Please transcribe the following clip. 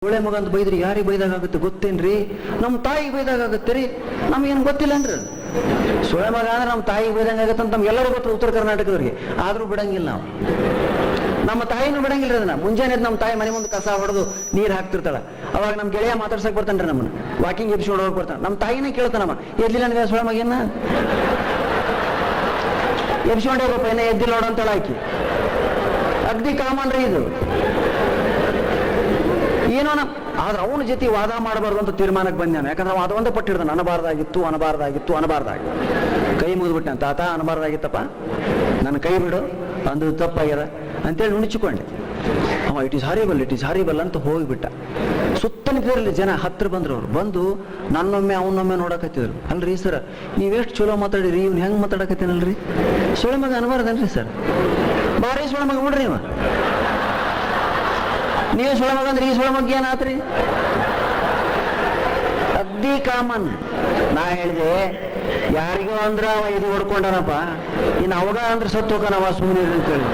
ಒಳ್ಳೆ ಮಗ ಅಂತ ಬೈದ್ರಿ ಯಾರಿಗೆ ಬೈದಾಗುತ್ತೆ ಗೊತ್ತೇನ್ರಿ? ನಮ್ಮ ತಾಯಿಗೆ ಬೈದಾಗುತ್ತೆ ರೀ, ನಮಗೇನು ಗೊತ್ತಿಲ್ಲನ್ರಿ. ಸೊಳ್ಳೆ ಮಗ ಅಂದ್ರೆ ನಮ್ಮ ತಾಯಿಗೆ ಬೈದಂಗೆ ಆಗುತ್ತೆ ಅಂತ ನಮ್ಗೆಲ್ಲರೂ ಗೊತ್ತು, ಉತ್ತರ ಕರ್ನಾಟಕದವ್ರಿಗೆ. ಆದ್ರೂ ಬಿಡಂಗಿಲ್ಲ ನಾವು. ನಮ್ಮ ತಾಯಿನೂ ಬಿಡಂಗಿಲ್ಲ ಅದನ್ನ. ಮುಂಜಾನೆ ನಮ್ಮ ತಾಯಿ ಮನೆ ಮುಂದೆ ಕಸ ಹೊಡೆದು ನೀರು ಹಾಕ್ತಿರ್ತಾಳ. ಅವಾಗ ನಮ್ಮ ಗೆಳೆಯ ಮಾತಾಡ್ಸಕ್ ಬರ್ತಾನ್ರಿ, ನಮ್ಮನ್ನ ವಾಕಿಂಗ್ ಎಬ್ಸ್ಕೊಂಡು ಹೋಗಿ ಬರ್ತಾನೆ. ನಮ್ಮ ತಾಯಿನೇ ಕೇಳ್ತಾನಮ್ಮ, ಎದ್ದಿಲ್ಲ ನನಗೆ ಸೊಳ್ಳೆ ಮಗೇನ ಎಬ್ಸ್ಕೊಂಡು ಹೋಗಪ್ಪ, ಏನೇ ಎದ್ದಿಲ್ಲ ನೋಡು ಅಂತೇಳ ಆಕಿ. ಅಗ್ದಿ ಕಾಮನ್ ರೀ ಇದು. ಏನೋ ಆದ್ರೆ ಅವನ ಜೊತೆ ವಾದ ಮಾಡಬಾರ್ದು ಅಂತ ತೀರ್ಮಾನಕ್ಕೆ ಬಂದಾನೆ. ಯಾಕಂದ್ರೆ ಅವ ಅದೊಂದೇ ಪಟ್ಟಿರ್ತಾನೆ, ಅನಬಾರ್ದಾಗಿತ್ತು. ಕೈ ಮುಗಿದ್ಬಿಟ್ಟೆ, ತಾತ ಅನಬಾರ್ದಾಗಿತ್ತಪ್ಪ, ನನ್ನ ಕೈ ಬಿಡು, ಅಂದು ತಪ್ಪಾಗ್ಯದ ಅಂತೇಳಿ ನುಣಚಿಕೊಂಡೆ. ಅವ ಇಟ್ ಈಸ್ ಹಾರಿಬಲ್ ಅಂತ ಹೋಗಿಬಿಟ್ಟ. ಸುತ್ತ ನಿಂತಿರಲಿ ಜನ, ಹತ್ರ ಬಂದ್ರು. ಅವ್ರು ಬಂದು ನನ್ನೊಮ್ಮೆ ಅವನೊಮ್ಮೆ ನೋಡಕತ್ತಿದ್ರು. ಅಲ್ರಿ ಸರ್, ನೀವೆಷ್ಟು ಚಲೋ ಮಾತಾಡಿರಿ, ಇವ್ನು ಹೆಂಗೆ ಮಾತಾಡಕತ್ತೇನಲ್ರಿ? ಸೊಳ್ಳೆ ಮಗ ಅನಬಾರ್ದನ್ರಿ ಸರ್? ಬಾರಿ ಸೊಳ್ಳೆ ಮಗ ನೋಡ್ರಿ ನೀವು ಸೊಳ್ಳೆ ಮಗ ಅಂದ್ರೆ ಈ ಸೊಳ್ಳೆ ಮಗ ಏನಾತ್ರಿ? ಅಗ್ದಿ ಕಾಮನ್. ನಾ ಹೇಳಿದೆ, ಯಾರಿಗೋ ಅಂದ್ರ ಅವ ಇದು ಹೊಡ್ಕೊಂಡನಪ್ಪ, ಇನ್ನು ಅವಾಗ ಅಂದ್ರೆ ಸತ್ತು ಹೋಗನವ ಸುಮ್ಮನೆ ಅಂತೇಳಿ.